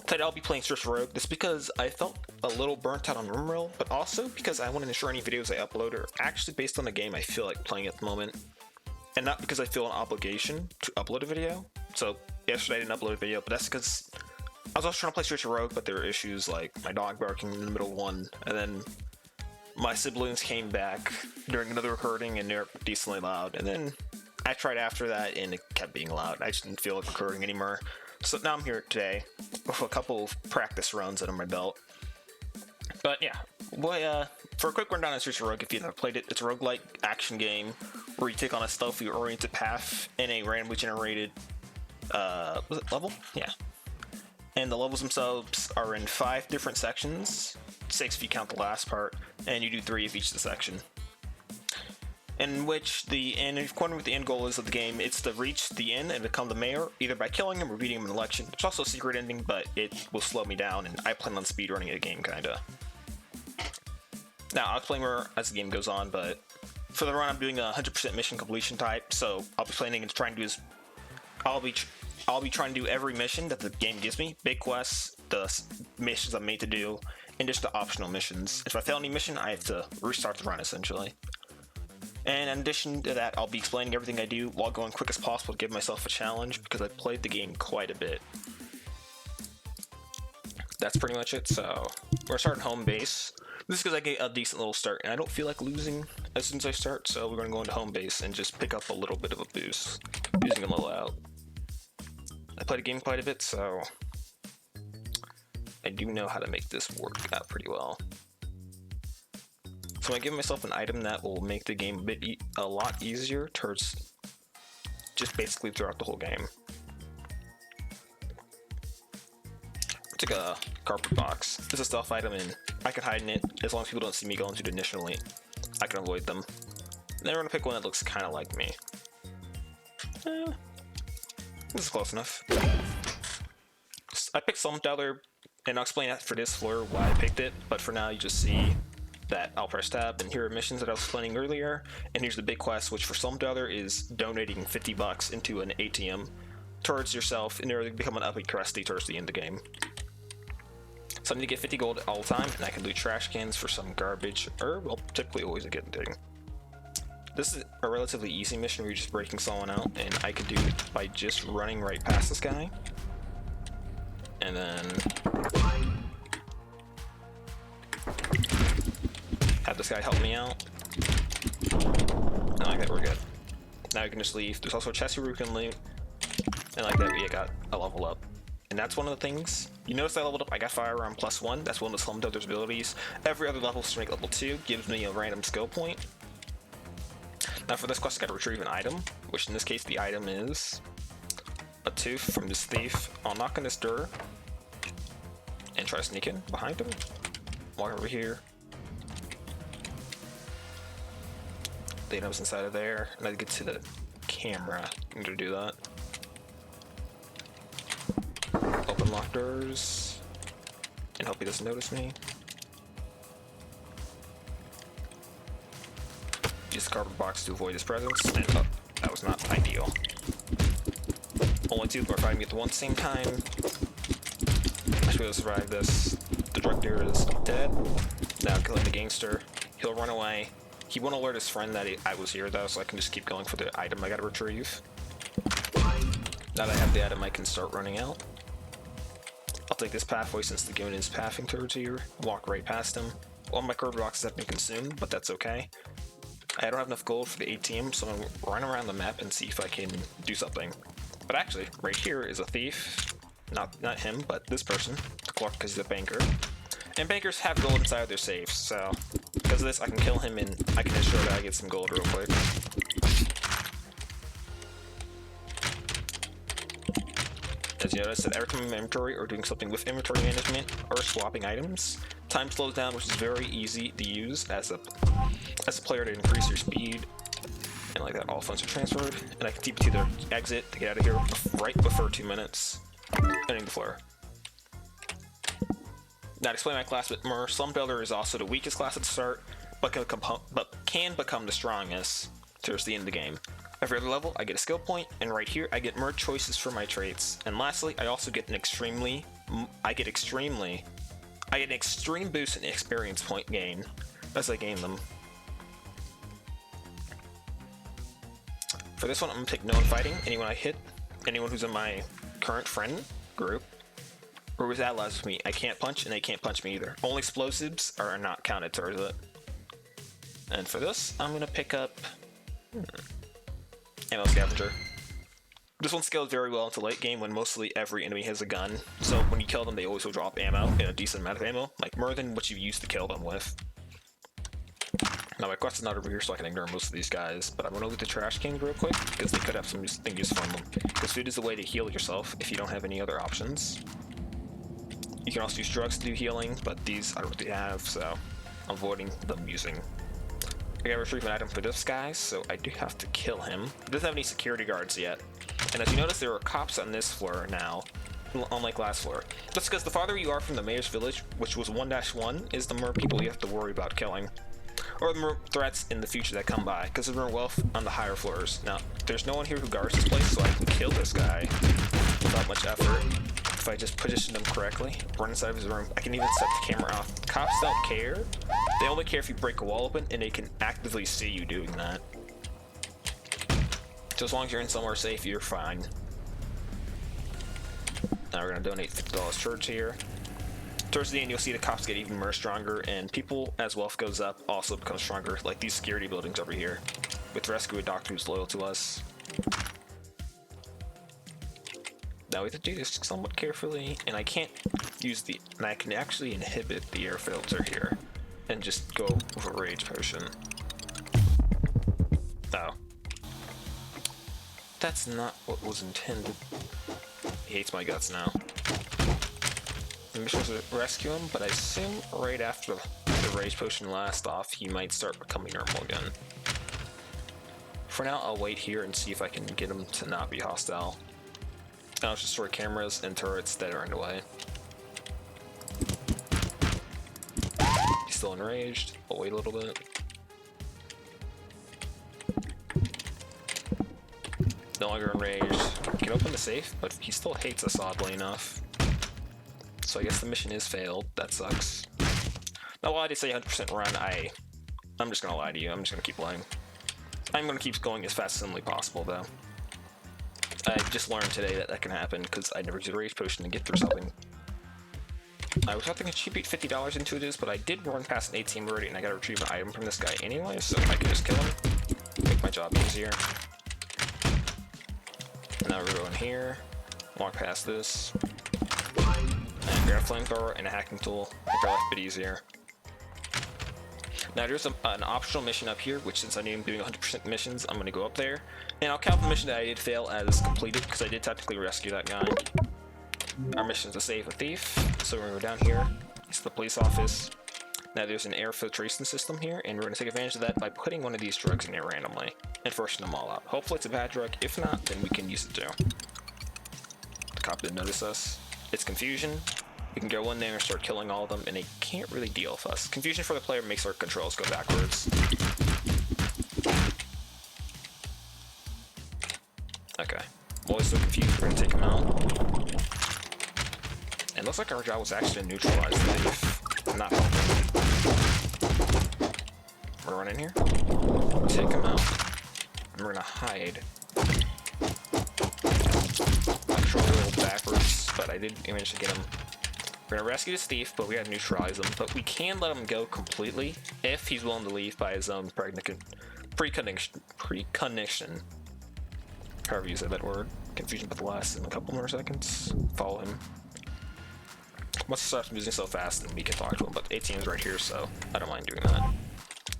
Today I'll be playing Search Rogue. This because I felt a little burnt out on Rimrail, but also because I want to ensure any videos I upload are actually based on the game I feel like playing at the moment, and not because I feel an obligation to upload a video. So yesterday I didn't upload a video, but that's because I was also trying to play Search Rogue, but there were issues like my dog barking in the middle of one, and then my siblings came back during another recording and they're decently loud, and then I tried after that and it kept being loud. I just didn't feel like recording anymore. So now I'm here today with a couple of practice runs under my belt. But yeah, for a quick rundown on Search Rogue, if you've never played it, it's a roguelike action game where you take on a stealthy oriented path in a randomly generated level? Yeah. And the levels themselves are in 5 different sections, 6 if you count the last part, and you do 3 of each of the section. In which according with the end goal is of the game, it's to reach the end and become the mayor, either by killing him or beating him in an election. There's also a secret ending, but it will slow me down, and I plan on speedrunning the game, kinda. Now, I'll explain more as the game goes on, but for the run, I'm doing a 100% mission completion type, so I'll be planning and trying to do I'll be trying to do every mission that the game gives me, big quests, the missions I'm made to do, and just the optional missions. If I fail any mission, I have to restart the run, essentially. And in addition to that, I'll be explaining everything I do while going quick as possible to give myself a challenge, because I played the game quite a bit. That's pretty much it, so we're starting home base. This is because I get a decent little start, and I don't feel like losing as soon as I start, so we're going to go into home base and just pick up a little bit of a boost, using a little out. I played the game quite a bit, so I do know how to make this work out pretty well. So I give myself an item that will make the game a lot easier towards just basically throughout the whole game. I took a carpet box. It's a stealth item and I can hide in it as long as people don't see me going through it initially. I can avoid them. And then we're gonna pick one that looks kind of like me. This is close enough. I picked Slumdweller, and I'll explain that for this floor why I picked it, but for now you just see that I'll press tab, and here are missions that I was explaining earlier, and here's the big quest, which for Slumdweller is donating 50 bucks into an ATM towards yourself in order to become an uppy crusty towards the end of the game. So I need to get 50 gold all the time, and I can loot trash cans for some garbage, or, well, typically always a good thing. This is a relatively easy mission where you're just breaking someone out, and I can do it by just running right past this guy. And then have this guy help me out. And like that, we're good. Now we can just leave. There's also a chest where we can loot. And like that, we got a level up. And that's one of the things. You notice I leveled up, I got firearm +1. That's one of the Slumdweller's abilities. Every other level, strength level 2, gives me a random skill point. Now for this quest, I gotta retrieve an item, which in this case, the item is a tooth from this thief. I'll knock on this door and try to sneak in behind him. Walk over here. The item's inside of there, and I get to the camera in order to do that. Open lock doors, and hope he doesn't notice me. Use the cardboard box to avoid his presence, and oh, that was not ideal. Only 2 are fighting me at the same time. I should be able to survive this. The drug dealer is dead. Now killing the gangster. He'll run away. He won't alert his friend that I was here though, so I can just keep going for the item I gotta retrieve. Now that I have the item, I can start running out. I'll take this pathway since the goon is pathing towards here. Walk right past him. All my cardboard boxes have been consumed, but that's okay. I don't have enough gold for the ATM, so I'm gonna run around the map and see if I can do something. But actually, right here is a thief. Not him, but this person, Clark, because he's a banker. And bankers have gold inside of their safes, so because of this, I can kill him and I can ensure that I get some gold real quick. As you notice, that every time I'm in my inventory or doing something with inventory management or swapping items, time slows down, which is very easy to use as a player to increase your speed. And like that, all funds are transferred, and I can TP to the exit to get out of here right before 2 minutes. Ending the floor. Now to explain my class a bit more, Slumdweller is also the weakest class at the start, but can become the strongest towards the end of the game. Every other level, I get a skill point, and right here, I get more choices for my traits. And lastly, I also get an extreme boost in experience point gain as I gain them. For this one, I'm gonna pick no one fighting. Anyone I hit, anyone who's in my current friend group, or who's allies with me, I can't punch, and they can't punch me either. Only explosives are not counted towards it. And for this, I'm gonna pick up ammo scavenger. This one scales very well into late game when mostly every enemy has a gun. So when you kill them, they always will drop ammo, and a decent amount of ammo, like more than what you used to kill them with. Now my quest is not over here, so I can ignore most of these guys, but I'm gonna loot the trash can real quick because they could have something useful on them. Because food is the way to heal yourself if you don't have any other options. You can also use drugs to do healing, but these I don't really have, so I'm avoiding them using. I gotta retrieve an item for this guy, so I do have to kill him. It doesn't have any security guards yet. And as you notice, there are cops on this floor now, unlike last floor. That's because the farther you are from the mayor's village, which was 1-1, is the more people you have to worry about killing. Or the more threats in the future that come by, because there's more wealth on the higher floors. Now, there's no one here who guards this place, so I can kill this guy without much effort. If I just position him correctly, run inside of his room, I can even set the camera off. Cops don't care. They only care if you break a wall open, and they can actively see you doing that. So as long as you're in somewhere safe, you're fine. Now we're gonna donate $50 towards here. Towards the end, you'll see the cops get even more stronger, and people, as wealth goes up, also become stronger, like these security buildings over here, with rescue a doctor who's loyal to us. Now we have to do this somewhat carefully, and I can't use and I can actually inhibit the air filter here, and just go with a rage potion. Oh. That's not what was intended. He hates my guts now. The mission was to rescue him, but I assume right after the rage potion lasts off, he might start becoming normal again. For now, I'll wait here and see if I can get him to not be hostile. I'll just destroy cameras and turrets that are in the way. He's still enraged. I'll wait a little bit. No longer enraged. We can open the safe, but he still hates us oddly enough. So I guess the mission is failed. That sucks. Now while I did say 100% run, I'm just gonna lie to you. I'm just gonna keep playing. I'm gonna keep going as fast as humanly possible though. I just learned today that can happen because I never used a rage potion to get through something. I was hoping to contribute $50 into this, but I did run past an ATM already, and I gotta retrieve an item from this guy anyway, so I can just kill him. Make my job easier. Now we're going here, walk past this, and grab a flamethrower and a hacking tool, make our life a bit easier. Now there's an optional mission up here, which since I am doing 100% missions, I'm going to go up there. And I'll count the mission that I did fail as completed, because I did technically rescue that guy. Our mission is to save a thief, so we're going to go down here. It's the police office. Now there's an air filtration system here, and we're going to take advantage of that by putting one of these drugs in there randomly, and forcing them all out. Hopefully it's a bad drug. If not, then we can use it too. The cop didn't notice us. It's confusion. We can go in there and start killing all of them, and they can't really deal with us. Confusion for the player makes our controls go backwards. Okay. Boy's so confused, we're gonna take him out. And it looks like our job was actually to neutralize the thief, not help him. We're gonna run in here, take him out, and we're gonna hide. I control a little backwards, but I did manage to get him. We're gonna rescue this thief, but we gotta neutralize him. But we can let him go completely if he's willing to leave by his own precognition. However you said that word. Confusion but lasts in a couple more seconds. Follow him. Once he starts moving so fast, then we can talk to him. But ATM's right here, so I don't mind doing that.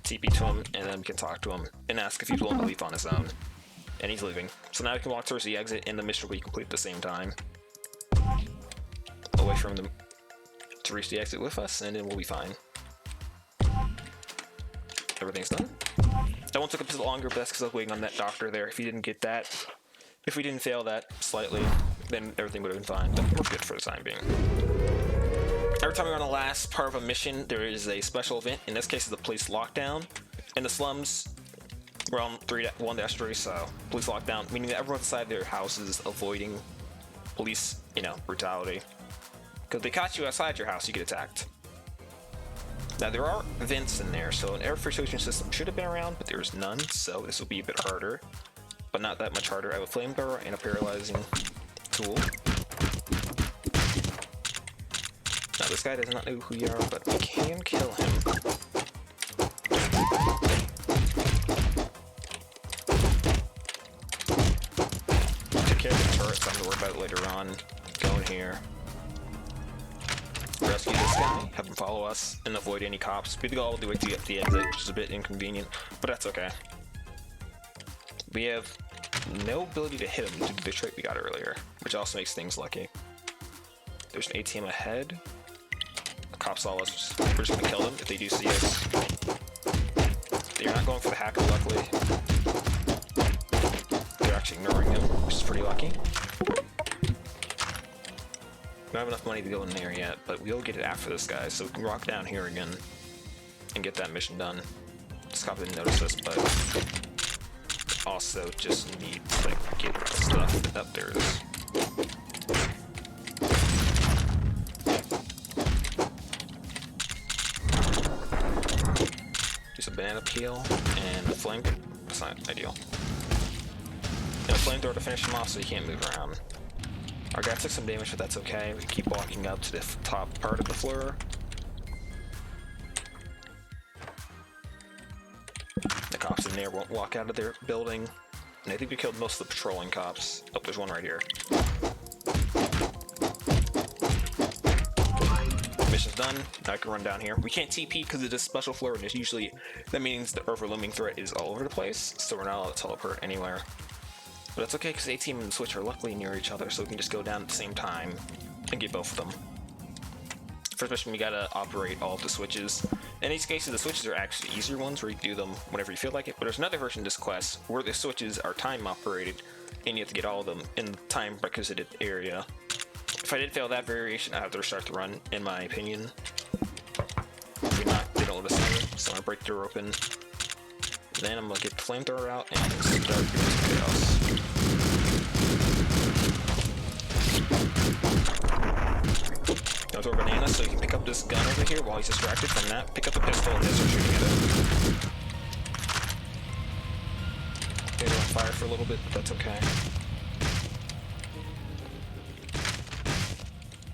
TP to him, and then we can talk to him and ask if he's willing to leave on his own. And he's leaving. So now we can walk towards the exit, and the mission will be complete at the same time. Away from them to reach the exit with us, and then we'll be fine. Everything's done. That one took a bit longer, but that's because I was waiting on that doctor there. If he didn't get that, if we didn't fail that slightly, then everything would have been fine, but we're good for the time being. Every time we're on the last part of a mission, there is a special event. In this case, it's the police lockdown. In the slums, We're on 1-3, so police lockdown, meaning that everyone's inside their houses avoiding police, brutality. Because they caught you outside your house, you get attacked. Now there are vents in there, so an air filtration system should have been around, but there's none, so this will be a bit harder. But not that much harder. I have a flamethrower and a paralyzing tool. Now this guy does not know who you are, but we can kill him. Take care of the turret, so I'm gonna worry about it later on. Go in here. Rescue this guy, have him follow us, and avoid any cops. We have to go all the way to get to the exit, which is a bit inconvenient, but that's okay. We have no ability to hit him due to the trait we got earlier, which also makes things lucky. There's an ATM ahead. The cops saw us. We're just gonna kill them if they do see us. They're not going for the hacker, luckily. They're actually ignoring him, which is pretty lucky. We don't have enough money to go in there yet, but we'll get it after this guy, so we can walk down here again and get that mission done. This cop didn't notice us, but also just need to get stuff up there. Just a banana peel and a flame. That's not ideal. And a flamethrower to finish him off so he can't move around. Our guy took some damage, but that's okay. We keep walking up to the top part of the floor. The cops in there won't walk out of their building. And I think we killed most of the patrolling cops. Oh, there's one right here. Mission's done. Now I can run down here. We can't TP because it is a special floor, and that means the overlooming threat is all over the place, so we're not allowed to teleport anywhere. But it's okay because A-Team and the Switch are luckily near each other, so we can just go down at the same time and get both of them. First mission, we gotta operate all of the switches. In these cases, the switches are actually easier ones where you can do them whenever you feel like it, but there's another version of this quest where the switches are time operated and you have to get all of them in the time requisited area. If I did fail that variation, I have to restart the run, in my opinion. If not, they don't let us in, so I'm gonna break the door open. Then I'm gonna get the flamethrower out and start doing something else. Now throw a banana so you can pick up this gun over here while he's distracted from that. Pick up the pistol and start shooting at it. Okay, they're on fire for a little bit, but that's okay.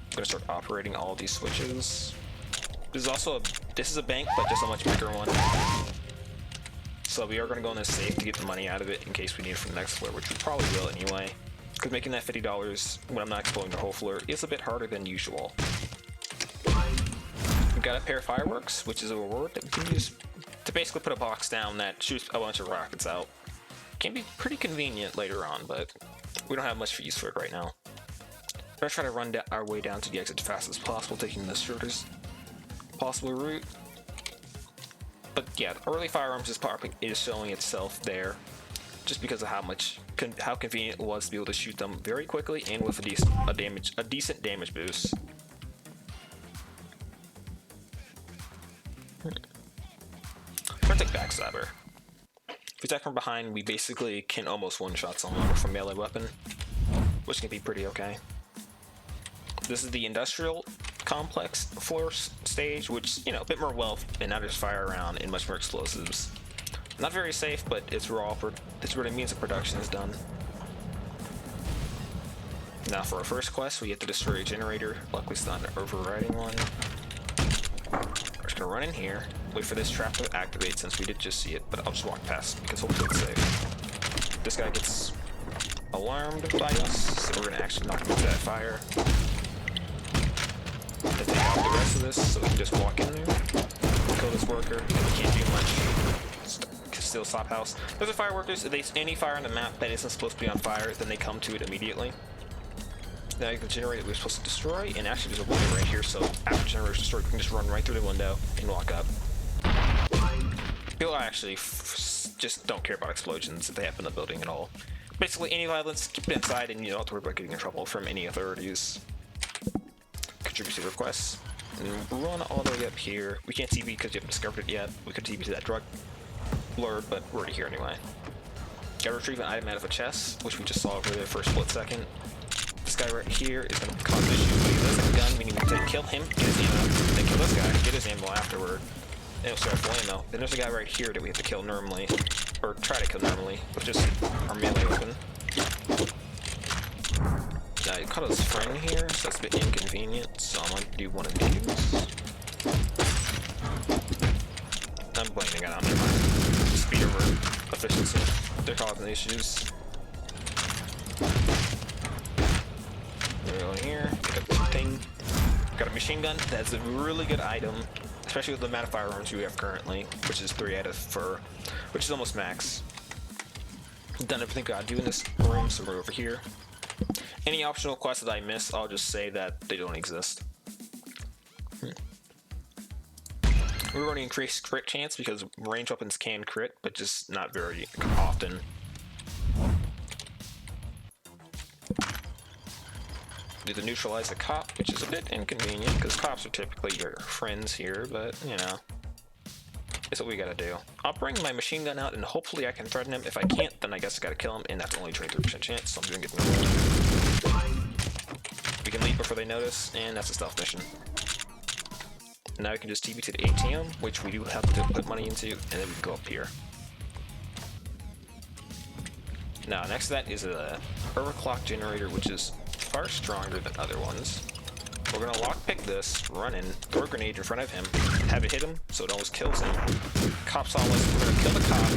I'm gonna start operating all of these switches. This is a bank, but just a much bigger one. So we are going to go in this safe to get the money out of it in case we need it for the next floor, which we probably will anyway. Because making that $50 when I'm not exploring the whole floor is a bit harder than usual. We've got a pair of fireworks, which is a reward that we can use to basically put a box down that shoots a bunch of rockets out. Can be pretty convenient later on, but we don't have much use for it right now. We're going to try to run our way down to the exit as fast as possible, taking the shortest possible route. But yeah, early firearms is showing itself there, just because of how convenient it was to be able to shoot them very quickly and with a decent damage boost. We're gonna take Backstabber. If we attack from behind, we basically can almost one-shot someone with a melee weapon, which can be pretty okay. This is the industrial complex floor stage, which, a bit more wealth and not just fire around and much more explosives. Not very safe, but it's where it means the production is done. Now for our first quest, we have to destroy a generator. Luckily it's not an overriding one. We're just gonna run in here, wait for this trap to activate since we did just see it, but I'll just walk past because hopefully it's safe. This guy gets alarmed by us, so we're gonna actually knock him into that fire. And take out the rest of this, so we can just walk in there, kill this worker, and we can't do much. Still stop house. Those are fireworkers. If they see any fire on the map that isn't supposed to be on fire, then they come to it immediately. Now the generator we're supposed to destroy, and actually there's a window right here, so after the generator is destroyed, we can just run right through the window and walk up. People actually just don't care about explosions if they happen in the building at all. Basically, any violence, keep it inside, and you don't have to worry about getting in trouble from any authorities. Contribute to requests, and run all the way up here. We can't TP because you haven't discovered it yet. We could TP to that drug blurred, but we're already here anyway. Gotta retrieve an item out of a chest, which we just saw over there for a split second. This guy right here is gonna cause issues, but he does have a gun, meaning we can kill him, get his ammo, then kill this guy, get his ammo afterward. And it'll start full ammo. Then there's a guy right here that we have to kill normally, or try to kill normally, with just our melee weapon. Now, he caught his friend here, so that's a bit inconvenient, so I'm gonna do one of these. I'm blaming it on their speed over efficiency. They're causing issues. We're going here, pick up this thing. Got a machine gun, that's a really good item, especially with the amount of firearms we have currently, which is 3 out of 4, which is almost max. Done everything I gotta do in this room, so we're over here. Any optional quests that I miss, I'll just say that they don't exist. We're running increased crit chance because range weapons can crit, but just not very often. Do the neutralize a cop, which is a bit inconvenient because cops are typically your friends here, but you know, it's what we gotta do. I'll bring my machine gun out and hopefully I can threaten him. If I can't, then I guess I gotta kill him, and that's only 23% chance, so I'm doing it. We can leave before they notice, and that's a stealth mission. Now we can just TP to the ATM, which we do have to put money into, and then we can go up here. Now, next to that is a overclock generator, which is far stronger than other ones. We're gonna lockpick this, run in, throw a grenade in front of him, have it hit him so it almost kills him. Cop saw us, we're gonna kill the cop,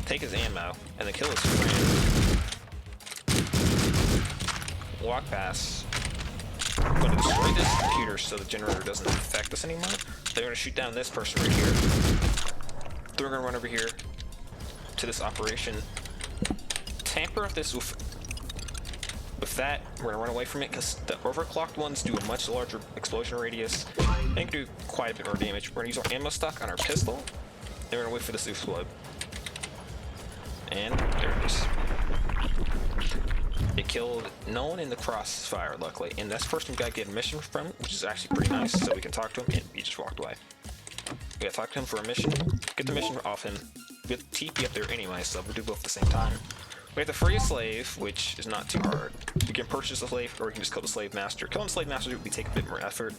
take his ammo, and then kill his friend. Walk past. I'm gonna destroy this computer so the generator doesn't affect us anymore. They're gonna shoot down this person right here. Then we're gonna run over here to this operation. Tamper with this with that, we're gonna run away from it because the overclocked ones do a much larger explosion radius and can do quite a bit more damage. We're gonna use our ammo stock on our pistol, and we're gonna wait for this to explode. And there it is. It killed no one in the crossfire, luckily, and that's the first we gotta get a mission from, which is actually pretty nice, so we can talk to him, and he just walked away. We gotta talk to him for a mission, get the mission off him. We have TP up there anyway, so we'll do both at the same time. We have to free a slave, which is not too hard. You can purchase a slave, or you can just kill the slave master. Killing the slave master would take a bit more effort,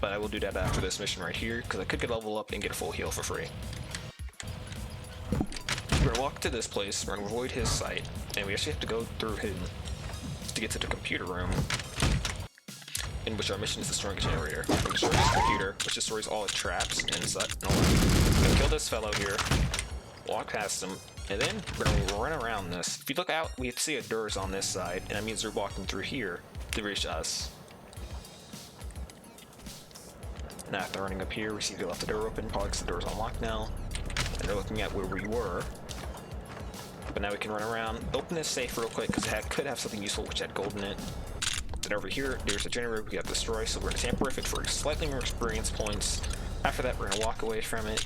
but I will do that after this mission right here, because I could get a level up and get a full heal for free. We're gonna walk to this place, we're gonna avoid his site, and we actually have to go through him to get to the computer room, in which our mission is destroying a generator. We're gonna destroy this computer, which destroys all its traps and such. No, we're gonna kill this fellow here, walk past him, and then we're gonna run around this. If you look out, we see a doors on this side, and that means they're walking through here to reach us. Now after running up here, we see they left the door open, probably because the door's unlocked now, and they're looking at where we were. But now we can run around, open this safe real quick because it could have something useful which had gold in it. Then over here, there's a generator we got to destroy, so we're going to tamper with it for slightly more experience points. After that, we're going to walk away from it.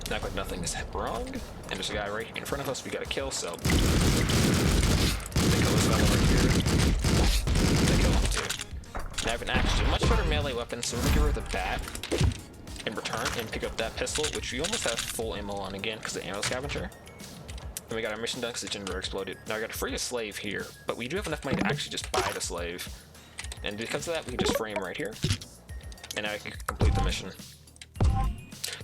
Not like nothing is wrong. And there's a guy right in front of us we got to kill, so they kill this fellow right here. They kill him too. Now I have an actually much better melee weapon, so we're going to get rid of the bat in return and pick up that pistol, which we almost have full ammo on again because of the ammo scavenger. And we got our mission done because the generator exploded. Now I got to free a slave here, but we do have enough money to actually just buy the slave. And because of that, we can just free him right here. And now I can complete the mission.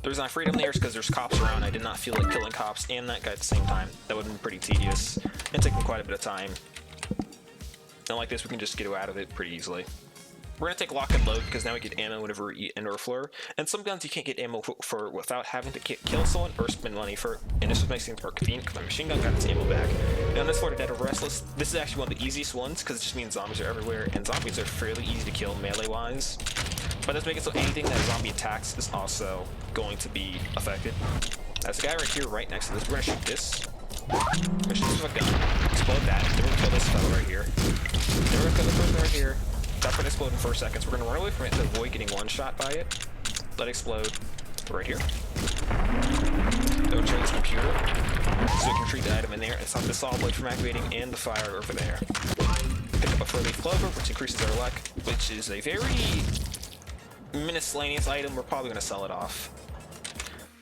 The reason I freed him there is because there's cops around. I did not feel like killing cops and that guy at the same time. That would have been pretty tedious and taken quite a bit of time. And like this, we can just get out of it pretty easily. We're gonna take lock and load because now we get ammo whenever we enter a floor. And some guns you can't get ammo for without having to kill someone or spend money for it. And this just makes things more convenient because my machine gun got its ammo back. Now on this floor, Dead of Restless, this is actually one of the easiest ones because it just means zombies are everywhere, and zombies are fairly easy to kill melee-wise. But let's make it so anything that a zombie attacks is also going to be affected. There's a guy right here, right next to this. We're gonna shoot this. We're gonna shoot this with a gun. Explode that. Then we're gonna kill this fellow right here. Then we're gonna kill the person right here. Stop it explode in 4 seconds. We're gonna run away from it to avoid getting one shot by it. Let it explode right here. Then we'll turn this computer so we can treat the item in there and stop the saw blade from activating and the fire over there. Pick up a 4-leaf clover, which increases our luck, which is a very miscellaneous item. We're probably gonna sell it off.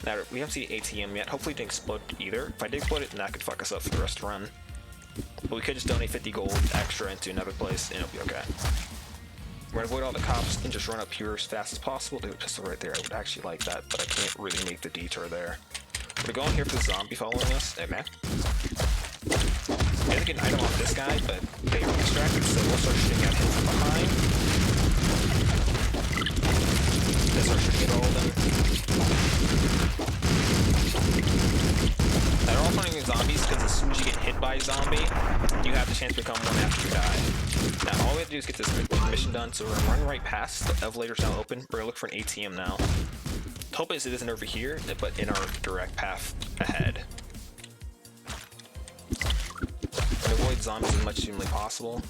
Now, we haven't seen ATM yet. Hopefully it didn't explode either. If I did explode it, then that could fuck us up for the rest of the run. But we could just donate 50 gold extra into another place, and it'll be okay. We're gonna avoid all the cops and just run up here as fast as possible. There's a pistol right there. I would actually like that, but I can't really make the detour there. We're going here for the zombie following us. Okay. I'm gonna get an item off this guy, but they were distracted, so we'll start shooting at him from behind. Let's start shooting at all of them. I don't know if zombies, because as soon as you get hit by a zombie, you have the chance to become one after you die. Now, all we have to do is get this mission done, so we're gonna run right past. The elevator's now open. We're gonna look for an ATM now. The hope is it isn't over here, but in our direct path ahead. Avoid zombies as much as humanly possible.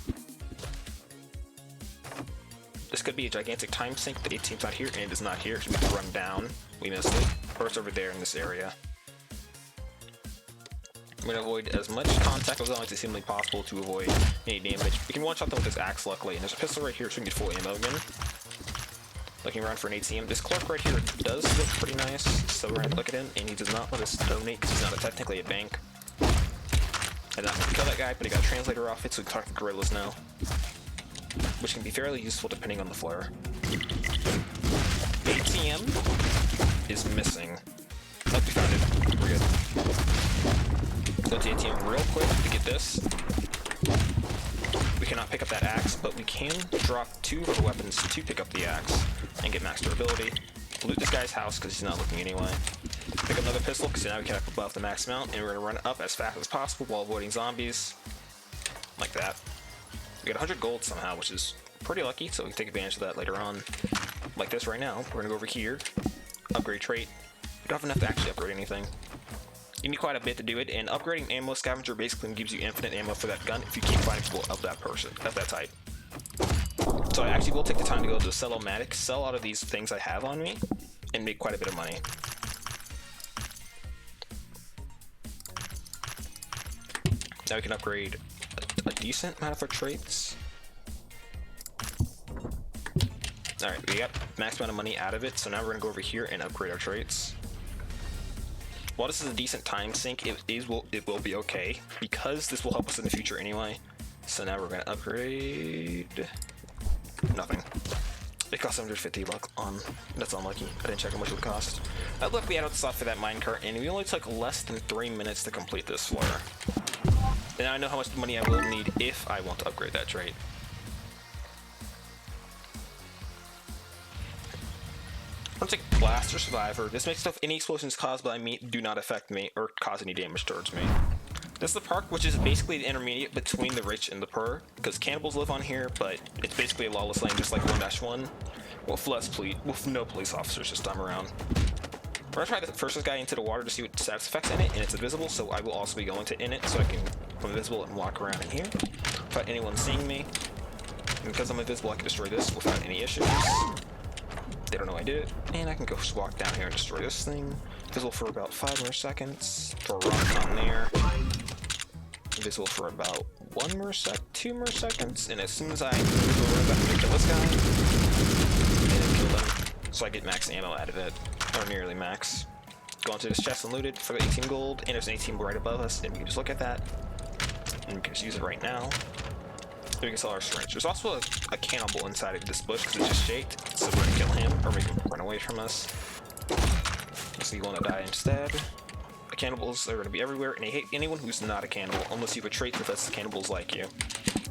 This could be a gigantic time sink. The ATM's not here, and it is not here, so we have to run down. We missed it. Or it's over there in this area. I'm going to avoid as much contact with zombies as humanly possible to avoid any damage. We can one-shot them with this axe, luckily, and there's a pistol right here, so we can get full ammo again. Looking around for an ATM. This clerk right here does look pretty nice, so we're going to look at him, and he does not let us donate because he's not technically a bank. And I'm gonna kill that guy, but he got a translator off it, so we can talk to gorillas now. Which can be fairly useful depending on the flare. ATM is missing. Nope, we found it. We're good. Go to the ATM real quick to get this. We cannot pick up that axe, but we can drop 2 of our weapons to pick up the axe and get max durability. Loot this guy's house because he's not looking anyway. Pick up another pistol because now we can up above the max amount, and we're going to run up as fast as possible while avoiding zombies. Like that. We got 100 gold somehow, which is pretty lucky, so we can take advantage of that later on. Like this right now. We're going to go over here, upgrade trait. You don't have enough to actually upgrade anything. You need quite a bit to do it, and upgrading ammo scavenger basically gives you infinite ammo for that gun if you keep finding people of that person, of that type. So I actually will take the time to go to the sell-o-matic, sell out of these things I have on me, and make quite a bit of money. Now we can upgrade a decent amount of our traits. Alright, we got max amount of money out of it, so now we're going to go over here and upgrade our traits. While this is a decent time sink, it will be okay, because this will help us in the future anyway. So now we're going to upgrade... nothing. It cost 750 luck on. That's unlucky. I didn't check how much it would cost. Look, we had out stuff for that minecart, and we only took less than 3 minutes to complete this floor. And I know how much money I will need if I want to upgrade that trait. I'm gonna take Blast or Survivor. This makes stuff any explosions caused by me do not affect me or cause any damage towards me. This is the park, which is basically the intermediate between the rich and the poor, because cannibals live on here, but it's basically a lawless land just like 1-1, with no police officers this time around. We're gonna try to first this guy into the water to see what status effects in it, and it's invisible, so I will also be going to in it so I can become invisible and walk around in here without anyone seeing me. And because I'm invisible, I can destroy this without any issues. They don't know I did it, and I can go just walk down here and destroy this thing. Invisible for about 5 more seconds. Throw a rock on there. Invisible for about 2 more seconds, and as soon as I move over, I'm gonna kill this guy and then kill them, so I get max ammo out of it, or nearly max. Go into this chest and loot it for the 18 gold, and there's an 18 right above us, and we can just look at that, and we can just use it right now. We can sell our syringe. There's also a cannibal inside of this bush because it just shaked, so we're gonna kill him or make him run away from us. So you want to die instead. The cannibals are going to be everywhere, and I hate anyone who's not a cannibal unless you have a trait that lets the cannibals like you.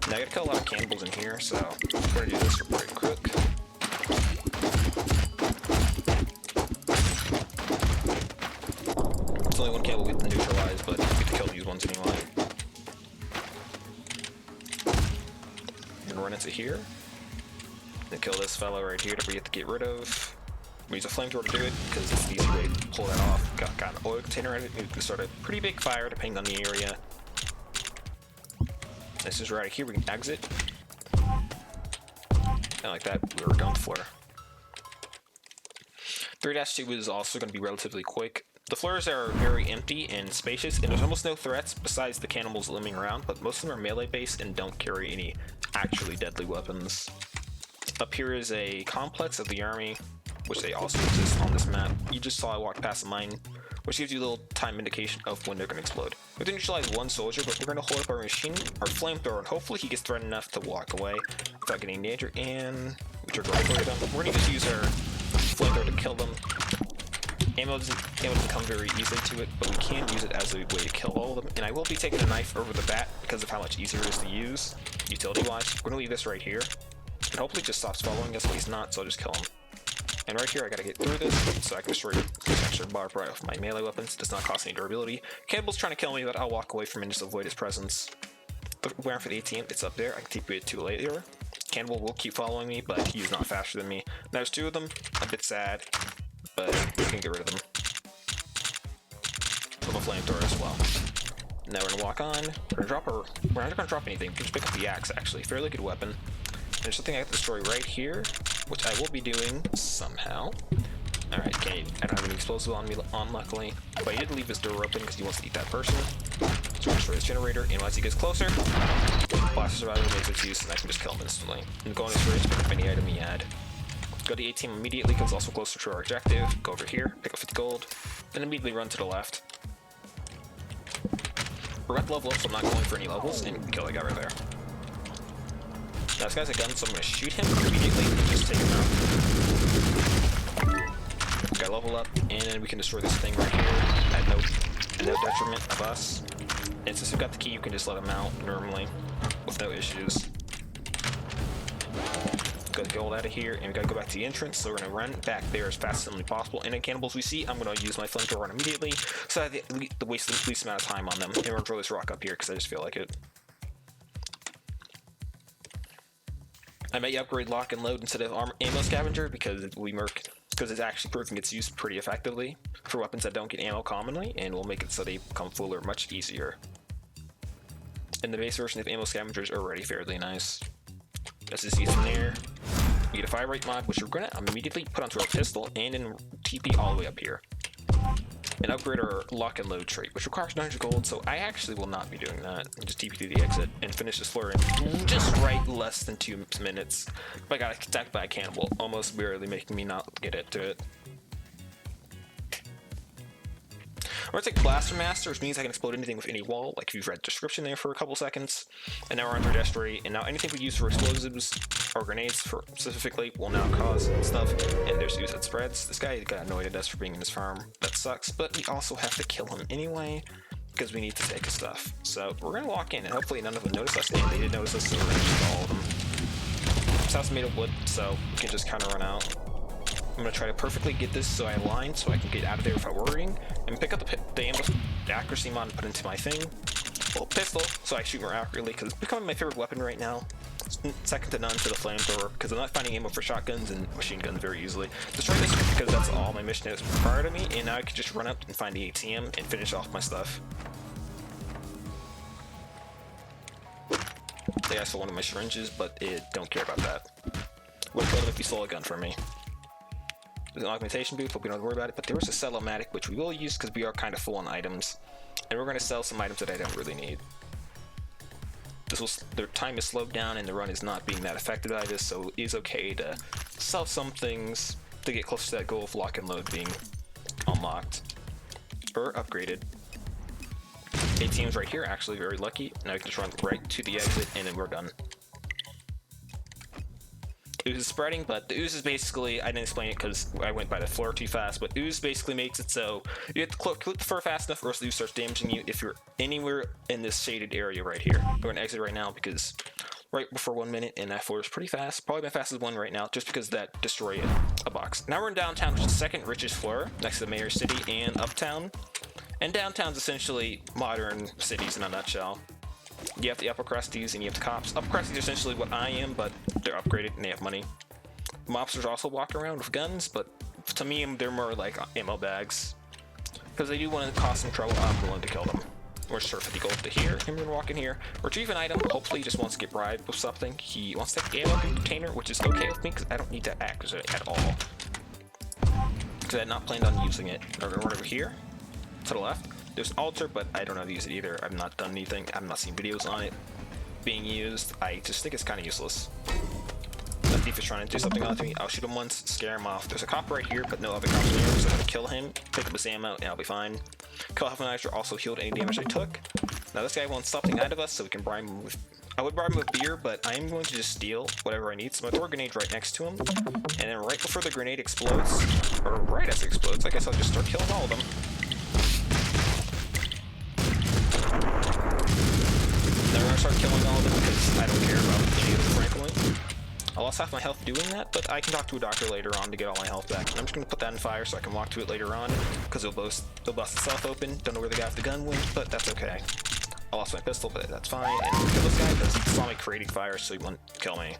Now I gotta kill a lot of cannibals in here, so we're gonna do this for pretty quick. It's only one cannibal we have to neutralize, but we have to kill these ones anyway. Run into here and kill this fellow right here that we have to get rid of. We use a flamethrower to do it because it's an easy way to pull that off. Got an oil container in it. We can start a pretty big fire depending on the area. This is right here. We can exit. And like that, we're done for. 3-2 is also going to be relatively quick. The floors are very empty and spacious, and there's almost no threats besides the cannibals limbing around, but most of them are melee based and don't carry any actually deadly weapons. Up here is a complex of the army. which they also exist on this map. You just saw I walk past a mine, which gives you a little time indication of when they're going to explode. We can neutralize one soldier, but we're going to hold up our machine, our flamethrower, and hopefully he gets threatened enough to walk away without getting in danger, and we trigger right them. We're going to just use our flamethrower to kill them. Ammo doesn't come very easily to it, but we can use it as a way to kill all of them. And I will be taking a knife over the bat because of how much easier it is to use, utility-wise. We're going to leave this right here, and hopefully it just stops following us, but he's not, so I'll just kill him. And right here, I gotta get through this so I can destroy this extra barbed wire with my melee weapons. It does not cost any durability. Cannibale's trying to kill me, but I'll walk away from him and just avoid his presence. Where for the ATM, it's up there. I can TP it too later. Cannibal will keep following me, but he's not faster than me. There's two of them. A bit sad, but we can get rid of them. With a flamethrower as well. Now we're gonna walk on. We're not gonna drop anything. We can just pick up the axe, actually. Fairly good weapon. There's something I have to destroy right here, which I will be doing somehow. Alright, okay, I don't have any explosive on me, luckily, but he did leave his door open because he wants to eat that person. So we'll destroy his generator, and once he gets closer, Blaster Survivor makes its use, and I can just kill him instantly. And go on his fridge, pick up any item he had. Go to the ATM immediately because it's also closer to our objective. Go over here, pick up 50 gold, then immediately run to the left. We're about to level up, so I'm not going for any levels, and kill the guy right there. Now this guy's a gun, so I'm going to shoot him immediately and just take him out. Gotta level up, and then we can destroy this thing right here at no detriment of us. And since we've got the key, you can just let him out normally with no issues. Gotta get all out of here, and we gotta go back to the entrance, so we're gonna run back there as fast as humanly possible. And the cannibals we see, I'm gonna use my flamethrower on immediately, so I waste the least amount of time on them. And we're gonna throw this rock up here because I just feel like it. I may upgrade lock and load instead of ammo scavenger because it's actually proving its use pretty effectively for weapons that don't get ammo commonly, and will make it so they become fuller much easier. And the base version of ammo scavengers are already fairly nice. Let's just use them there. We get a fire rate mod, which we're gonna immediately put onto our pistol and then TP all the way up here. And upgrade our lock and load trait, which requires 900 gold, so I actually will not be doing that. And just TP to the exit and finish this floor in just right less than 2 minutes. But I got attacked by a cannibal, almost barely making me not get into it. We're gonna take Blaster Master, which means I can explode anything with any wall, like if you've read the description there for a couple seconds. And now we're on trajectory, and now anything we use for explosives or grenades for specifically will now cause stuff. And there's use that spreads. This guy got annoyed at us for being in his farm. That sucks, but we also have to kill him anyway because we need to take his stuff. So we're gonna walk in, and hopefully none of them notice us. And they did notice us, so we're gonna just kill all of them. This house is made of wood, so we can just kind of run out. I'm gonna try to perfectly get this so I align so I can get out of there without worrying, and pick up the accuracy mod and put it into my thing. Well, pistol, so I shoot more accurately because it's becoming my favorite weapon right now. Second to none to the flamethrower because I'm not finding ammo for shotguns and machine guns very easily. Destroy this because that's all my mission is required of me, and now I can just run up and find the ATM and finish off my stuff. I think I stole one of my syringes, but don't care about that. Would kill him if he stole a gun from me. There's an augmentation booth, but we don't have to worry about it. But there is a sell-o-matic, which we will use because we are kind of full on items. And we're going to sell some items that I don't really need. Their time is slowed down and the run is not being that affected by this, so it is okay to sell some things to get closer to that goal of lock and load being unlocked. Or upgraded. ATM's right here, actually very lucky. Now we can just run right to the exit and then we're done. Ooze is spreading, but the ooze is basically, I didn't explain it because I went by the floor too fast, but ooze basically makes it so you have to click the floor fast enough or else the ooze starts damaging you if you're anywhere in this shaded area right here. We're going to exit right now because right before 1 minute, and that floor is pretty fast. Probably my fastest one right now just because that destroyed a box. Now we're in downtown, which is the second richest floor next to the Mayor's City and Uptown. And downtown's essentially modern cities in a nutshell. You have the upper crusties and you have the cops. Upper crusties are essentially what I am, but they're upgraded and they have money. Mobsters also walk around with guns, but to me, they're more like ammo bags. Because they do want to cause some trouble, I'm willing to kill them. We're just sort of 50 gold to here, him gonna walk in here. Retrieve an item, hopefully he just wants to get bribed with something. He wants to take the ammo container, which is okay with me, because I don't need to act at all. Because I had not planned on using it. We're gonna run over here, to the left. There's an altar, but I don't know how to use it either. I've not done anything. I've not seen videos on it being used. I just think it's kind of useless. thief is trying to do something on me, I'll shoot him once, scare him off. There's a cop right here, but no other cops near, so I'm gonna kill him, pick up his ammo, and I'll be fine. Kill Huffenizer also healed any damage I took. Now this guy won't stop the night of us, so we can bribe him with... I would bribe him with beer, but I am going to just steal whatever I need. So I'm gonna throw a grenade right next to him, and then right before the grenade explodes, or right as it explodes, I guess I'll just start killing all of them. Then we're gonna start killing all of them because I don't care about any of them, frankly. I lost half my health doing that, but I can talk to a doctor later on to get all my health back. And I'm just gonna put that in fire so I can walk to it later on, because it'll bust itself open. Don't know where the guy with the gun went, but that's okay. I lost my pistol, but that's fine. And I'll kill this guy because he saw me creating fire, so he won't kill me.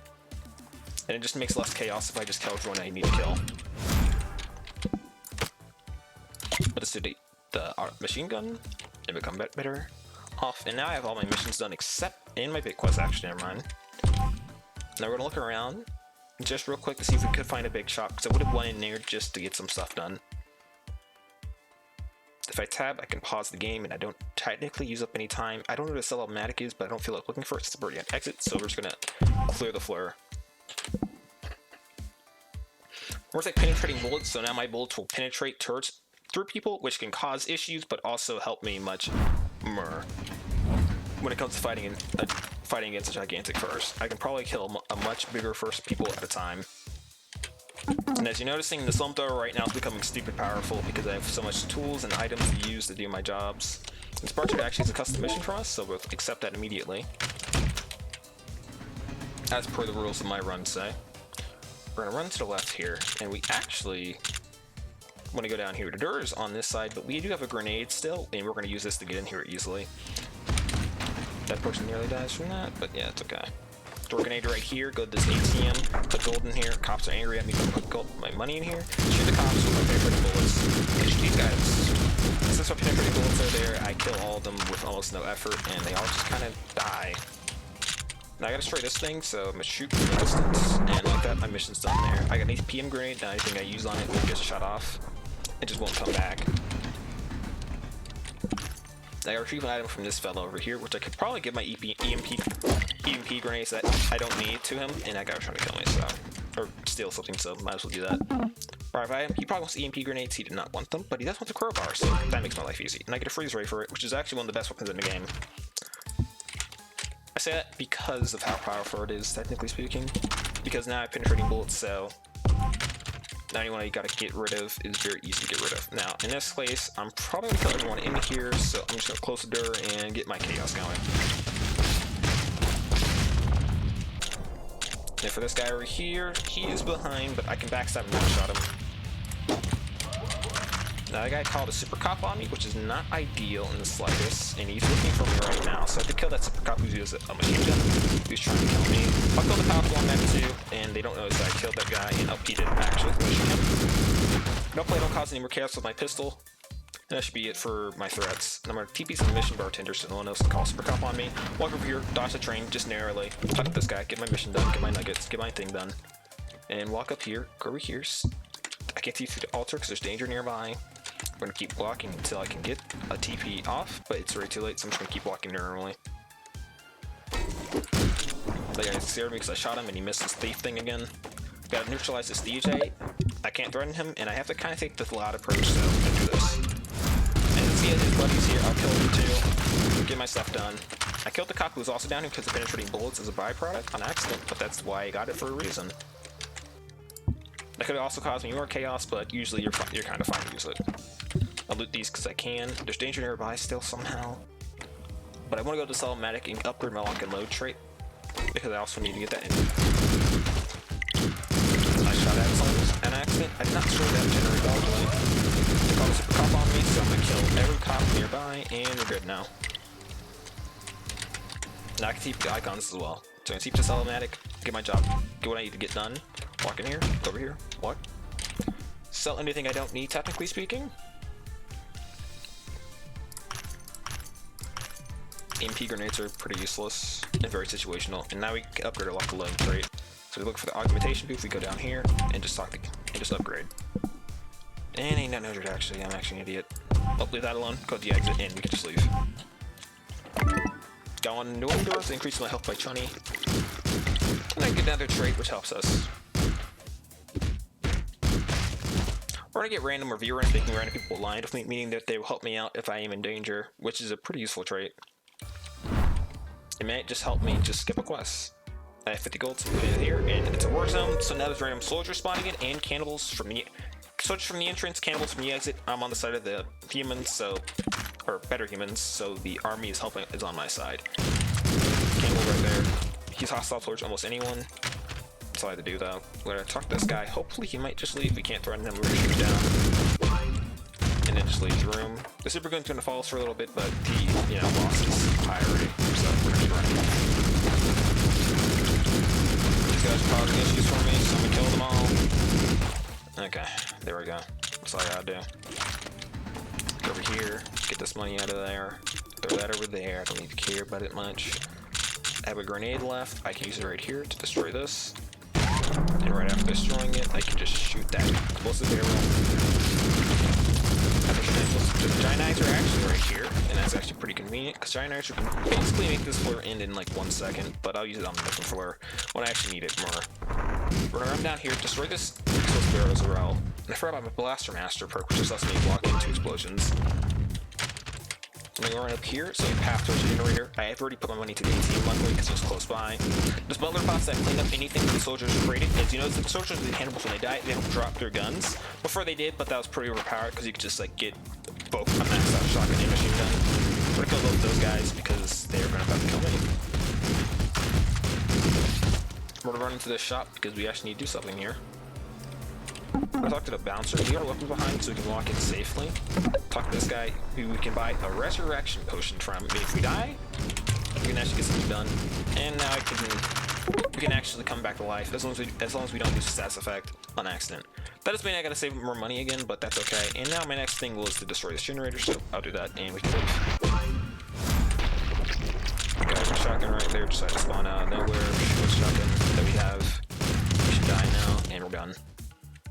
And it just makes less chaos if I just kill everyone I need to kill. But let's do the machine gun and become better off. And now I have all my missions done except in my big quest. Actually, never mind. Now we're gonna look around just real quick to see if we could find a big shop, because I would have went in there just to get some stuff done. If I tab, I can pause the game and I don't technically use up any time. I don't know what a sell-o-matic is, but I don't feel like looking for it since it's already on exit, so we're just gonna clear the floor. We're like penetrating bullets, so now my bullets will penetrate turrets through people, which can cause issues, but also help me much more when it comes to fighting against a gigantic first. I can probably kill a much bigger first people at a time. And as you're noticing, the flamethrower right now is becoming stupid powerful because I have so much tools and items to use to do my jobs. This part actually is a custom mission for us, so we'll accept that immediately. As per the rules of my run say. We're gonna run to the left here, and we actually want to go down here. The door is on this side, but we do have a grenade still, and we're gonna use this to get in here easily. That person nearly dies from that, but yeah, it's okay. Throw a grenade right here, go to this ATM, put gold in here. Cops are angry at me, put my money in here. Shoot the cops with my penetrating bullets. And shoot these guys. Since my penetrating bullets are there, I kill all of them with almost no effort, and they all just kind of die. Now I gotta destroy this thing, so I'm gonna shoot from a distance, and like that, my mission's done there. I got an APM grenade, now anything I use on it will just shut off. It just won't come back. I retrieve an item from this fellow over here, which I could probably give my EMP grenades that I don't need to him, and that guy was trying to kill me, so... Or steal something, so might as well do that. Alright, he probably wants EMP grenades, he did not want them, but he does want the crowbar, so that makes my life easy. And I get a freeze ray for it, which is actually one of the best weapons in the game. I say that because of how powerful it is, technically speaking. Because now I have penetrating bullets, so... Now anyone you gotta get rid of is very easy to get rid of. Now, in this case, I'm probably gonna kill everyone in here, so I'm just gonna close the door and get my chaos going. And for this guy over here, he is behind, but I can backstab and one-shot him. Now, that guy called a super cop on me, which is not ideal in the slightest, and he's looking for me right now. So I have to kill that super cop who uses a machine gun, who's trying to kill me. I'll kill the powerful on that too, and they don't notice that I killed that guy, and he didn't actually machine gun. Don't cause any more chaos with my pistol, and that should be it for my threats. And I'm going to TP some mission bartender so no one else can call super cop on me. Walk over here, dodge the train just narrowly, talk to this guy, get my mission done, get my nuggets, get my thing done, and walk up here, go over here. I can't see through the altar because there's danger nearby. I'm gonna keep walking until I can get a TP off, but it's already too late, so I'm just gonna keep walking normally. That guy scared me because I shot him and he missed his thief thing again. Gotta neutralize this DJ. I can't threaten him, and I have to kind of take the loud approach, so I'm gonna do this. And see his buddies here, I'll kill them too. Get my stuff done. I killed the cop who was also down here because of penetrating bullets as a byproduct on accident, but that's why I got it for a reason. That could also cause me more chaos, but usually you're kind of fine to use it. I'll loot these because I can. There's danger nearby still somehow. But I want to go to Sell-O-Matic and upgrade my lock and load trait, because I also need to get that in. I shot at someone an accident. I did not destroy that generator all the way. They called a super cop on me, so I'm going to kill every cop nearby, and we're good now. Now I can keep the icons as well. So I'm going to keep the Sell-O-Matic, get my job, get what I need to get done. Walk in here, over here, walk. Sell anything I don't need, technically speaking. EMP grenades are pretty useless and very situational. And now we can upgrade our lock and load trait. So we look for the augmentation booth, we go down here and just upgrade. And ain't nothing under it actually, I'm actually an idiot. Oh, leave that alone, go to the exit and we can just leave. Go on new doors, increase my health by 20. And I get another trait, which helps us. We're gonna get random review runs, making random people aligned with me, meaning that they will help me out if I am in danger, which is a pretty useful trait. It might just help me just skip a quest. I have 50 gold, so we put it here, and it's a war zone, so now there's random soldiers spawning in, and cannibals from the soldiers from the entrance, cannibals from the exit. I'm on the side of the humans, so, or better humans, so the army is on my side. Cannibal right there. He's hostile towards almost anyone. That's all I had to do though. We're gonna talk to this guy. Hopefully he might just leave. We can't threaten him. We're gonna shoot him down, and then just leave the room. The super gun's gonna follow us for a little bit, but he, lost his high already, so we're gonna run. These guys are causing issues for me, so I'm gonna kill them all. Okay, there we go. That's all I gotta do. Go over here, get this money out of there, throw that over there. I don't need to care about it much. I have a grenade left. I can use it right here to destroy this. And right after destroying it, I can just shoot that explosive barrel. The giant knives are actually right here, and that's actually pretty convenient because giant knives can basically make this floor end in like 1 second, but I'll use it on the different floor when I actually need it more. We're gonna run down here, destroy this explosive barrel as well. And I forgot about my Blaster Master perk, which just lets me block into explosions. I'm gonna run up here, so we path towards the generator. I have already put my money to the ATM luckily because it was close by. There's butler bots that clean up anything that the soldiers are created. As you know, the soldiers with the cannibals, when they die, they don't drop their guns. Before they did, but that was pretty overpowered because you could just like get both a maxed out shotgun and machine gun. I'm gonna kill both those guys because they are gonna about to kill me. We're gonna run into this shop because we actually need to do something here. I'll talk to the bouncer. We got our weapons behind so we can walk in safely. Talk to this guy who we can buy a resurrection potion from. I mean, if we die, we can actually get something done. And now we can actually come back to life as long as we don't use the stats effect on accident. That does mean I gotta save more money again, but that's okay. And now my next thing was to destroy this generator, so I'll do that and we can leave. Got a shotgun right there, decided to spawn out of nowhere. Shoot shotgun that we have. We should die now, and we're done.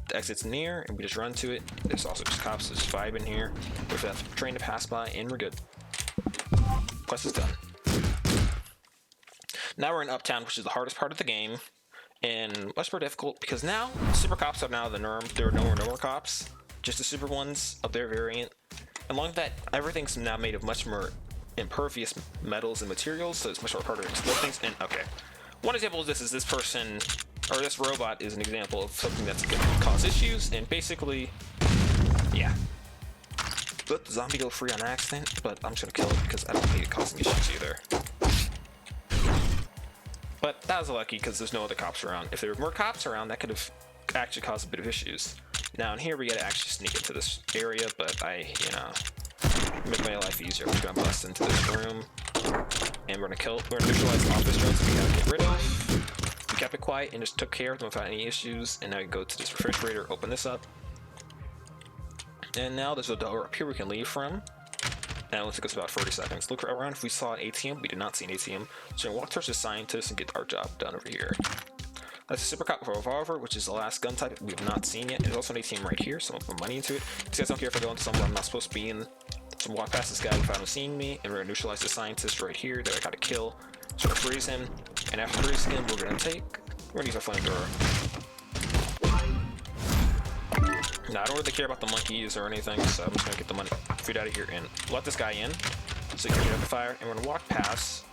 The exit's near, and we just run to it. There's also just cops, there's 5 in here. We have a train to pass by, and we're good. Quest is done. Now we're in Uptown, which is the hardest part of the game, and much more difficult because now super cops are now the norm. There are no more cops, just the super ones of their variant. Along with that, everything's now made of much more impervious metals and materials, so it's much more harder to explode things. And okay, one example of this is this person, or this robot is an example of something that's going to cause issues, and basically, yeah. Let the zombie go free on accident, but I'm just going to kill it because I don't need it causing issues either. But that was lucky because there's no other cops around. If there were more cops around, that could have actually caused a bit of issues. Now in here we gotta actually sneak into this area, but make my life easier. We're gonna bust into this room, and we're gonna neutralize the office drones we gotta get rid of. We kept it quiet and just took care of them without any issues. And now we can go to this refrigerator, open this up, and now there's a door up here we can leave from. And it only took us about 40 seconds. Look around if we saw an ATM. We did not see an ATM. So we're gonna walk towards the scientist and get our job done over here. That's a super cop with a revolver, which is the last gun type we have not seen yet. There's also an ATM right here, so I'm gonna put money into it. These guys don't care if I go into somewhere I'm not supposed to be in. So walk past this guy without him seeing me, and we're gonna neutralize the scientist right here that I gotta kill. So we're gonna freeze him, and after freezing him, we're gonna use our flamethrower. Now, I don't really care about the monkeys or anything, so I'm just gonna get the money food out of here and let this guy in so he can get up the fire. And we're gonna walk past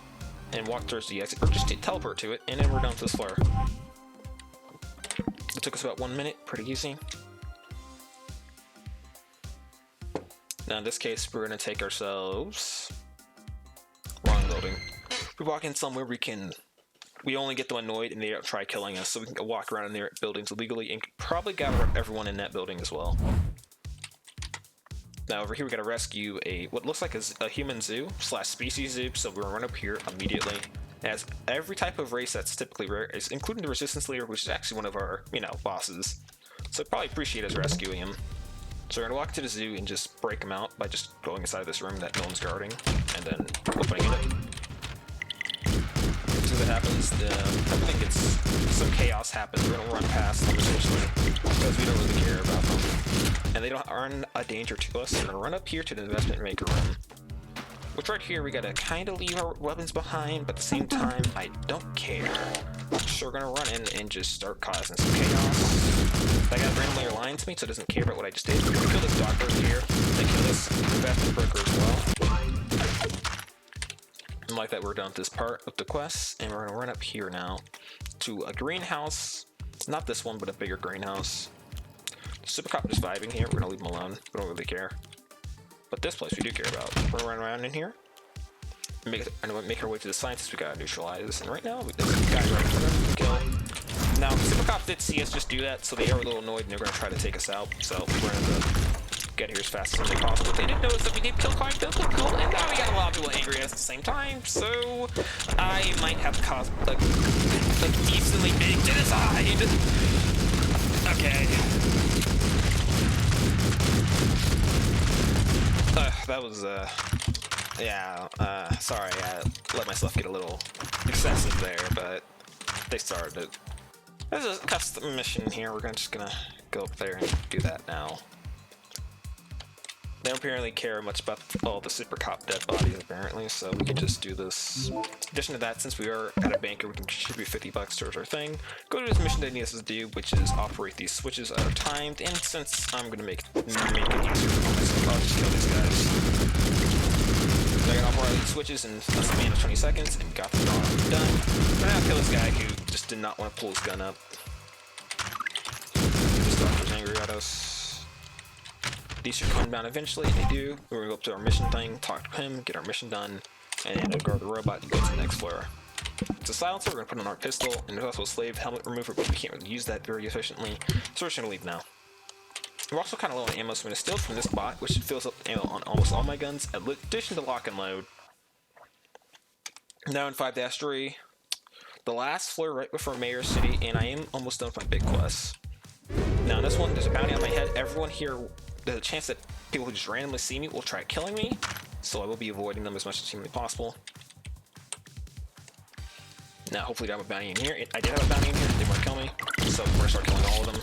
and walk towards the exit, or just teleport to it, and then we're down to this floor. It took us about 1 minute, pretty easy. Now in this case, we're gonna take ourselves wrong building. We walk in somewhere we only get them annoyed and they don't try killing us, so we can walk around in their buildings illegally and probably gather everyone in that building as well. Now over here we gotta rescue what looks like a human zoo / species zoo, so we're gonna run up here immediately. It has every type of race that's typically rare, including the resistance leader, which is actually one of our, bosses. So I'd probably appreciate us rescuing him. So we're gonna walk to the zoo and just break him out by just going inside this room that no one's guarding, and then opening it. So that happens, I think it's some chaos happens. We're gonna run past them essentially because we don't really care about them, and they aren't a danger to us. So we're gonna run up here to the investment maker room. Which right here, we gotta kind of leave our weapons behind, but at the same time, I don't care. So we're gonna run in and just start causing some chaos. That guy randomly aligns me, so it doesn't care about what I just did. We're gonna kill this doctor over here, then kill this investment broker as well. And like that, we're done with this part of the quest, and we're gonna run up here now to a greenhouse. Not this one, but a bigger greenhouse. Super Cop is vibing here. We're gonna leave him alone. We don't really care. But this place we do care about. We're gonna run around in here. Make our way to the scientist we gotta neutralize. And right now, there's a guy right in front of us to kill. Now, Super Cops did see us just do that, so they are a little annoyed and they're gonna try to take us out. So we're gonna get here as fast as possible. They didn't notice that we did kill quite a bit of people, and now we got a lot of people angry at us at the same time. So I might have to cause a decently big genocide. Okay. That was, sorry, I let myself get a little excessive there, but they started it. There's a custom mission here, we're just gonna go up there and do that now. They don't apparently care much about all the Super Cop dead bodies, apparently, so we can just do this. In addition to that, since we are at a banker, we can contribute $50 towards our thing. Go to this mission that needs us to do, which is operate these switches that are timed, and since I'm gonna make it easier for myself, I'll just kill these guys. So I can operate these switches in a span of 20 seconds, and got the job done. But I'll kill this guy who just did not want to pull his gun up. This doctor's angry at us. These should come down eventually, and they do. We're gonna go up to our mission thing, talk to him, get our mission done, and then go to the robot and go to the next floor. It's a silencer, we're gonna put on our pistol, and there's also a slave helmet remover, but we can't really use that very efficiently, so we're just gonna leave now. We're also kind of low on ammo, so I'm gonna steal from this bot, which fills up ammo on almost all my guns, in addition to lock and load. Now in 5-3, the last floor right before Mayor City, and I am almost done with my big quest. Now in this one, there's a bounty on my head. Everyone here, there's a chance that people who just randomly see me will try killing me, so I will be avoiding them as much as humanly possible. Now, hopefully I have a bounty in here. I did have a bounty in here, they want to kill me, so we're gonna start killing all of them.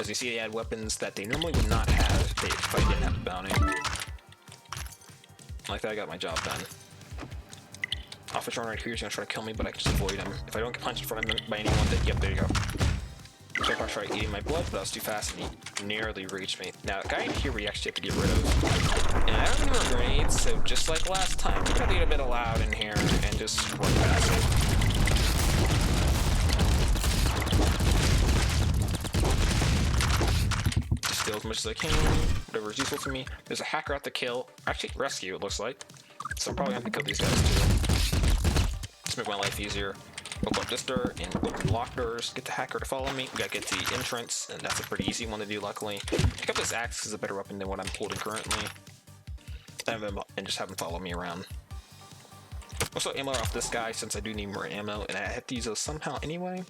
As you see, they had weapons that they normally would not have if I didn't have the bounty. Like that, I got my job done. Officer right here is gonna try to kill me, but I can just avoid him. If I don't get punched in front of him by anyone, then yep, there you go. So I tried eating my blood, but I was too fast and he nearly reached me. Now, a guy in here we actually have to get rid of. And I don't need more grenades, so just like last time, we're gonna get a bit loud in here and just run past it. Just steal as much as I can, whatever is useful to me. There's a hacker out to kill, actually rescue it looks like. So I'm probably gonna have to kill these guys too. Just make my life easier. Open up this door and open lock doors. Get the hacker to follow me. We gotta get to the entrance, and that's a pretty easy one to do, luckily. Pick up this axe because it's a better weapon than what I'm holding currently. And just have him follow me around. Also, ammo off this guy since I do need more ammo, and I have to use those somehow anyway.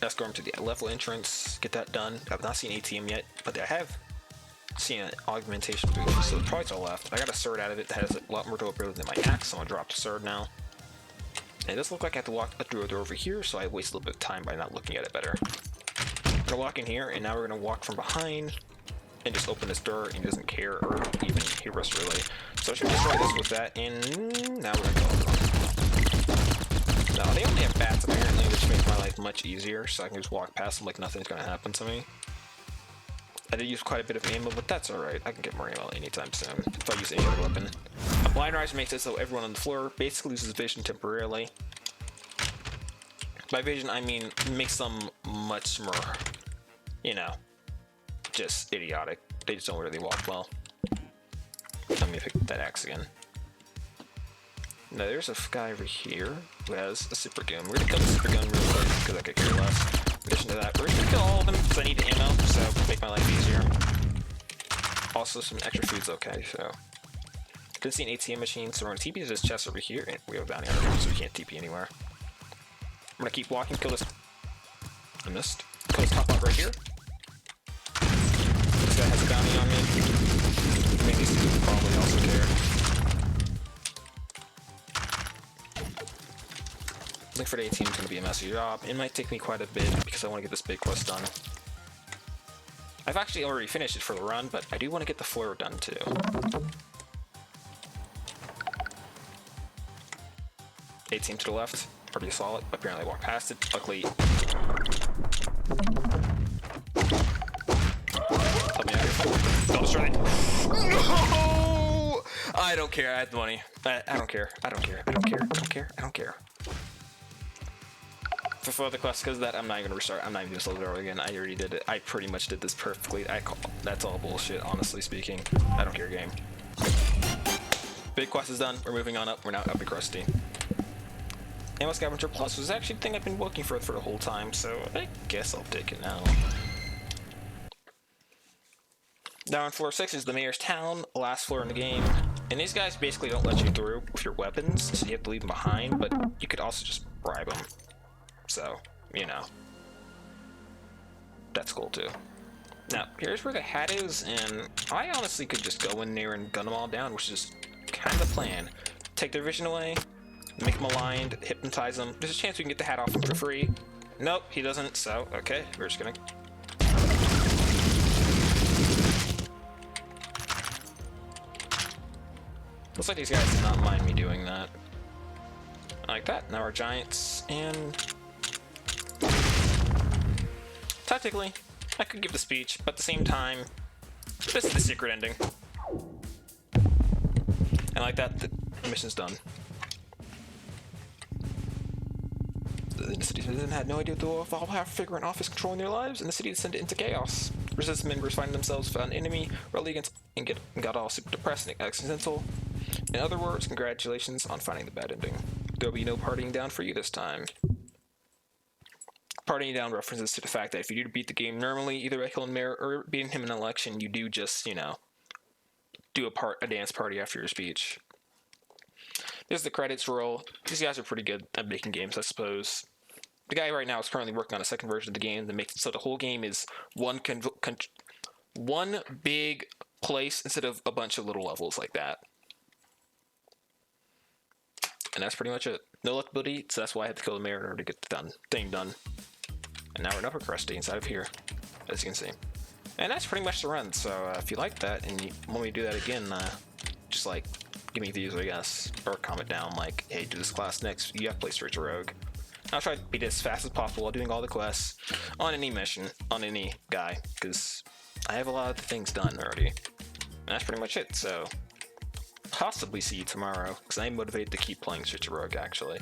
Let's go into the level entrance. Get that done. I've not seen ATM yet, but I have seen an augmentation booth, so probably to the left. I got a sword out of it that has a lot more durability than my axe, so I'm gonna drop the sword now. And it does look like I have to walk through a door over here, so I waste a little bit of time by not looking at it better. I'm gonna walk in here, and now we're gonna walk from behind and just open this door, and he doesn't care or even hear us really. So I should destroy this with that, and now we're gonna go. Now they only have bats apparently, which makes my life much easier, so I can just walk past them like nothing's gonna happen to me. I did use quite a bit of ammo, but that's alright. I can get more ammo anytime soon if I use any other weapon. A blind rise makes it so everyone on the floor basically loses vision temporarily. By vision, I mean makes them much more, you know, just idiotic. They just don't really walk well. Let me pick up that axe again. Now there's a guy over here who has a super gun. We're gonna kill the super gun real quick because I could care less. In addition to that, we're gonna kill all of them because I need ammo, so make my life easier. Also, some extra food's okay, so. Didn't see an ATM machine, so we're gonna TP to this chest over here, and we have a bounty on it, so we can't TP anywhere. I'm gonna keep walking, kill this. I missed. Kill this top bot right here. This guy has a bounty on me. I mean, these two probably also care. Looking for the ATM is going to be a messy job. It might take me quite a bit because I want to get this big quest done. I've actually already finished it for the run, but I do want to get the floor done too. A-team to the left. Pretty solid. Apparently I walked past it. Luckily. Help me out here. Don't destroy it. No! I don't care. I had the money. I don't care. I don't care. I don't care. I don't care. I don't care. For other quests, because of that, I'm not even gonna restart. I'm not even gonna slow it again. I already did it. I pretty much did this perfectly. That's all bullshit, honestly speaking. I don't care, game. Big quest is done. We're moving on up. We're now Epic Rusty. Ammo Scavenger Plus was actually the thing I've been looking for the whole time, so I guess I'll take it now. Now on floor 6 is the Mayor's Town, last floor in the game. And these guys basically don't let you through with your weapons, so you have to leave them behind, but you could also just bribe them. So, you know. That's cool too. Now, here's where the hat is, and I honestly could just go in there and gun them all down, which is kind of the plan. Take their vision away, make them aligned, hypnotize them. There's a chance we can get the hat off him for free. Nope, he doesn't, so, okay, we're just gonna... Looks like these guys did not mind me doing that. Like that. Now our giants, and... Technically, I could give the speech, but at the same time, this is the secret ending. And like that, the mission's done. The city citizens had no idea what the all powerful figure in office controlling their lives, and the city descended into chaos. Resistance members find themselves without an enemy, rally against, and got all super depressed and accidental. In other words, congratulations on finding the bad ending. There'll be no partying down for you this time. Partying down references to the fact that if you do beat the game normally, either by killing Mayor or beating him in an election, you do just, you know, do a dance party after your speech. There's the credits roll. These guys are pretty good at making games, I suppose. The guy right now is currently working on a second version of the game that makes it so the whole game is one big place instead of a bunch of little levels like that. And that's pretty much it. No luck ability, so that's why I had to kill the mayor in order to get the thing done. And now we're in Upper Crusty inside of here, as you can see. And that's pretty much the run, so if you like that and you want me to do that again, just like, give me views, I guess, or comment down like, hey, do this class next, you have to play Straight to Rogue. I'll try to beat it as fast as possible while doing all the quests on any mission, on any guy, because I have a lot of things done already. And that's pretty much it, so possibly see you tomorrow, because I am motivated to keep playing Straight to Rogue, actually.